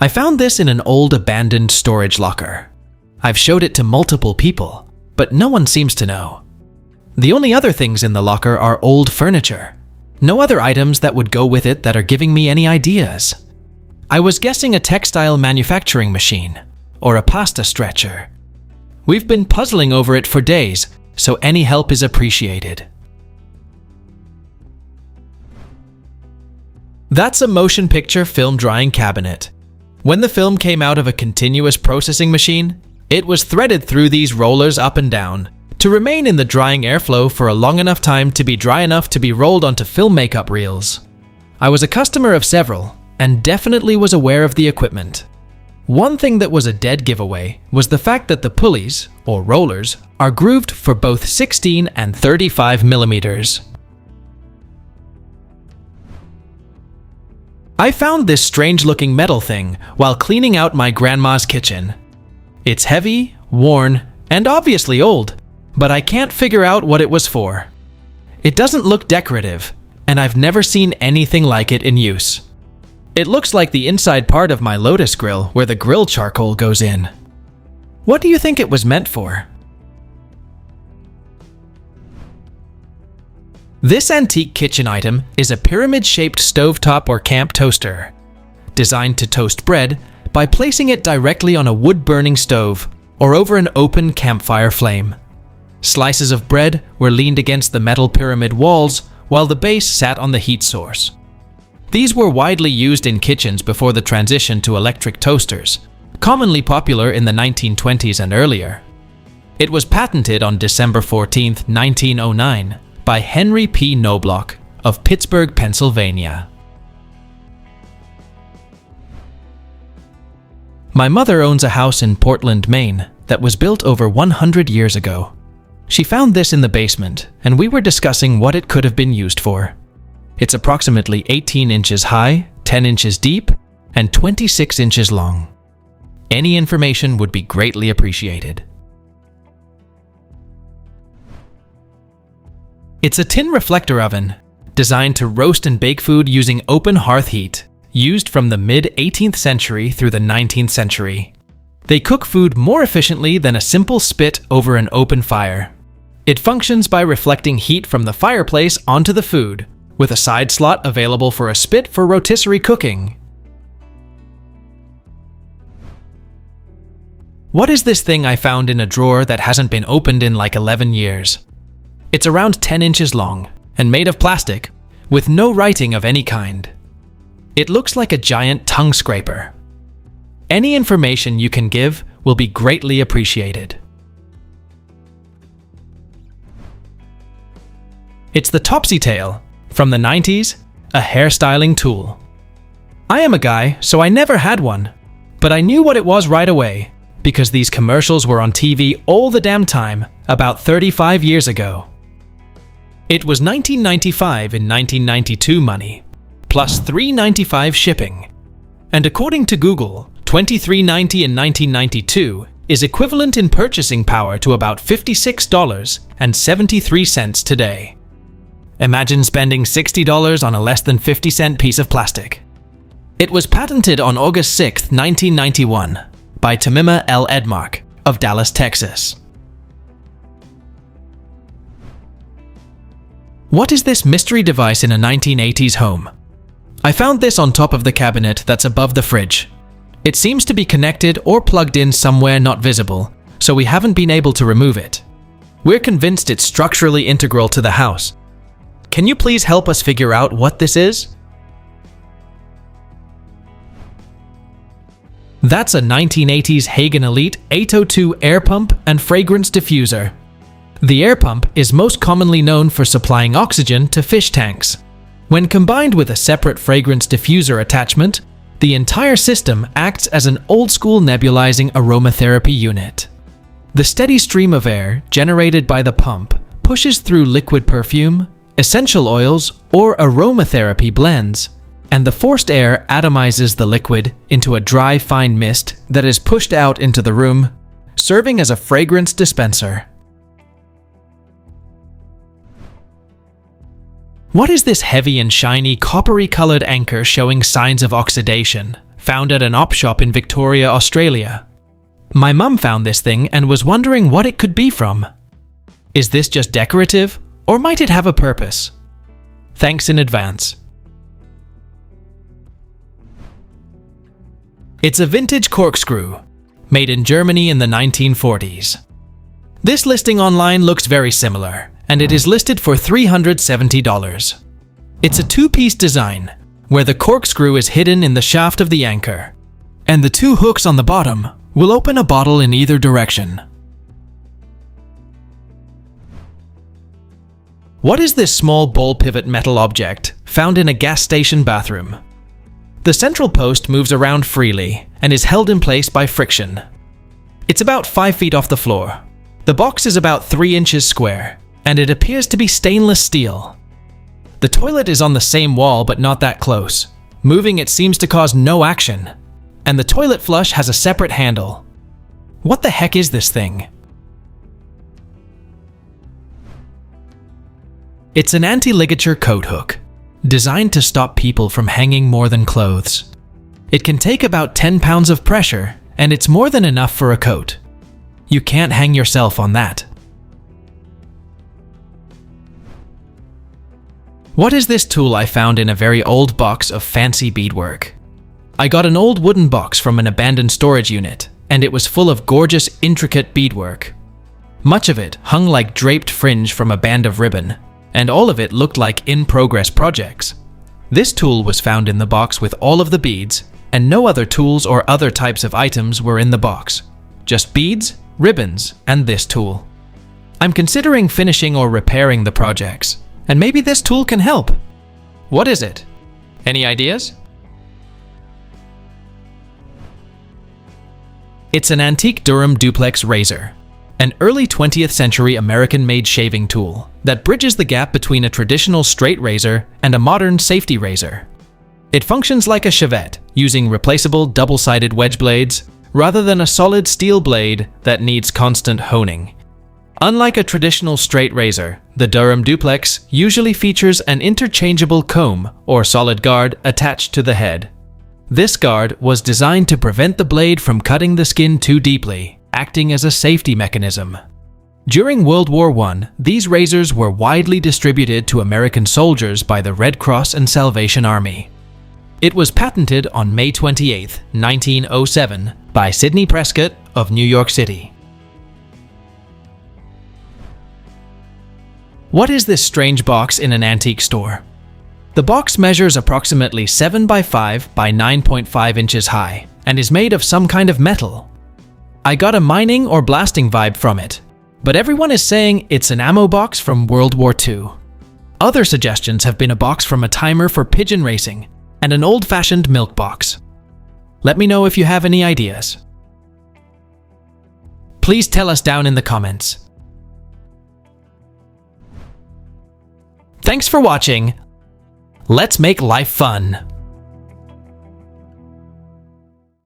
I found this in an old abandoned storage locker. I've showed it to multiple people, but no one seems to know. The only other things in the locker are old furniture. No other items that would go with it that are giving me any ideas. I was guessing a textile manufacturing machine, or a pasta stretcher. We've been puzzling over it for days, so any help is appreciated. That's a motion picture film drying cabinet. When the film came out of a continuous processing machine, it was threaded through these rollers up and down to remain in the drying airflow for a long enough time to be dry enough to be rolled onto film makeup reels. I was a customer of several and definitely was aware of the equipment. One thing that was a dead giveaway was the fact that the pulleys, or rollers, are grooved for both 16 and 35 millimeters. I found this strange-looking metal thing while cleaning out my grandma's kitchen. It's heavy, worn, and obviously old, but I can't figure out what it was for. It doesn't look decorative, and I've never seen anything like it in use. It looks like the inside part of my Lotus grill where the grill charcoal goes in. What do you think it was meant for? This antique kitchen item is a pyramid-shaped stovetop or camp toaster, designed to toast bread by placing it directly on a wood-burning stove or over an open campfire flame. Slices of bread were leaned against the metal pyramid walls while the base sat on the heat source. These were widely used in kitchens before the transition to electric toasters, commonly popular in the 1920s and earlier. It was patented on December 14, 1909, by Henry P. Knobloch of Pittsburgh, Pennsylvania. My mother owns a house in Portland, Maine that was built over 100 years ago. She found this in the basement, and we were discussing what it could have been used for. It's approximately 18 inches high, 10 inches deep, and 26 inches long. Any information would be greatly appreciated. It's a tin reflector oven, designed to roast and bake food using open hearth heat, used from the mid-18th century through the 19th century. They cook food more efficiently than a simple spit over an open fire. It functions by reflecting heat from the fireplace onto the food, with a side slot available for a spit for rotisserie cooking. What is this thing I found in a drawer that hasn't been opened in like 11 years? It's around 10 inches long and made of plastic, with no writing of any kind. It looks like a giant tongue scraper. Any information you can give will be greatly appreciated. It's the Topsy Tail, from the 90s, a hairstyling tool. I am a guy, so I never had one, but I knew what it was right away, because these commercials were on TV all the damn time about 35 years ago. It was $19.95 in 1992 money, plus $3.95 shipping. And according to Google, $23.90 in 1992 is equivalent in purchasing power to about $56.73 today. Imagine spending $60 on a less than 50-cent piece of plastic. It was patented on August 6, 1991, by Tamima L. Edmark of Dallas, Texas. What is this mystery device in a 1980s home? I found this on top of the cabinet that's above the fridge. It seems to be connected or plugged in somewhere not visible, so we haven't been able to remove it. We're convinced it's structurally integral to the house. Can you please help us figure out what this is? That's a 1980s Hagen Elite 802 air pump and fragrance diffuser. The air pump is most commonly known for supplying oxygen to fish tanks. When combined with a separate fragrance diffuser attachment, the entire system acts as an old-school nebulizing aromatherapy unit. The steady stream of air generated by the pump pushes through liquid perfume, essential oils, or aromatherapy blends, and the forced air atomizes the liquid into a dry, fine mist that is pushed out into the room, serving as a fragrance dispenser. What is this heavy and shiny coppery-colored anchor showing signs of oxidation, found at an op shop in Victoria, Australia? My mum found this thing and was wondering what it could be from. Is this just decorative, or might it have a purpose? Thanks in advance. It's a vintage corkscrew, made in Germany in the 1940s. This listing online looks very similar, and it is listed for $370. It's a two-piece design, where the corkscrew is hidden in the shaft of the anchor, and the two hooks on the bottom will open a bottle in either direction. What is this small ball pivot metal object found in a gas station bathroom? The central post moves around freely and is held in place by friction. It's about 5 feet off the floor. The box is about 3 inches square, and it appears to be stainless steel. The toilet is on the same wall but not that close. Moving it seems to cause no action, and the toilet flush has a separate handle. What the heck is this thing? It's an anti-ligature coat hook, designed to stop people from hanging more than clothes. It can take about 10 pounds of pressure, and it's more than enough for a coat. You can't hang yourself on that. What is this tool I found in a very old box of fancy beadwork? I got an old wooden box from an abandoned storage unit, and it was full of gorgeous, intricate beadwork. Much of it hung like draped fringe from a band of ribbon, and all of it looked like in-progress projects. This tool was found in the box with all of the beads, and no other tools or other types of items were in the box. Just beads, ribbons, and this tool. I'm considering finishing or repairing the projects, and maybe this tool can help. What is it? Any ideas? It's an antique Durham Duplex razor, an early 20th century American-made shaving tool that bridges the gap between a traditional straight razor and a modern safety razor. It functions like a shavette, using replaceable double-sided wedge blades rather than a solid steel blade that needs constant honing. Unlike a traditional straight razor, the Durham Duplex usually features an interchangeable comb or solid guard attached to the head. This guard was designed to prevent the blade from cutting the skin too deeply, acting as a safety mechanism. During World War I, these razors were widely distributed to American soldiers by the Red Cross and Salvation Army. It was patented on May 28, 1907 by Sidney Prescott of New York City. What is this strange box in an antique store? The box measures approximately 7 by 5 by 9.5 inches high and is made of some kind of metal. I got a mining or blasting vibe from it, but everyone is saying it's an ammo box from World War II. Other suggestions have been a box from a timer for pigeon racing and an old-fashioned milk box. Let me know if you have any ideas. Please tell us down in the comments. Thanks for watching. Let's make life fun.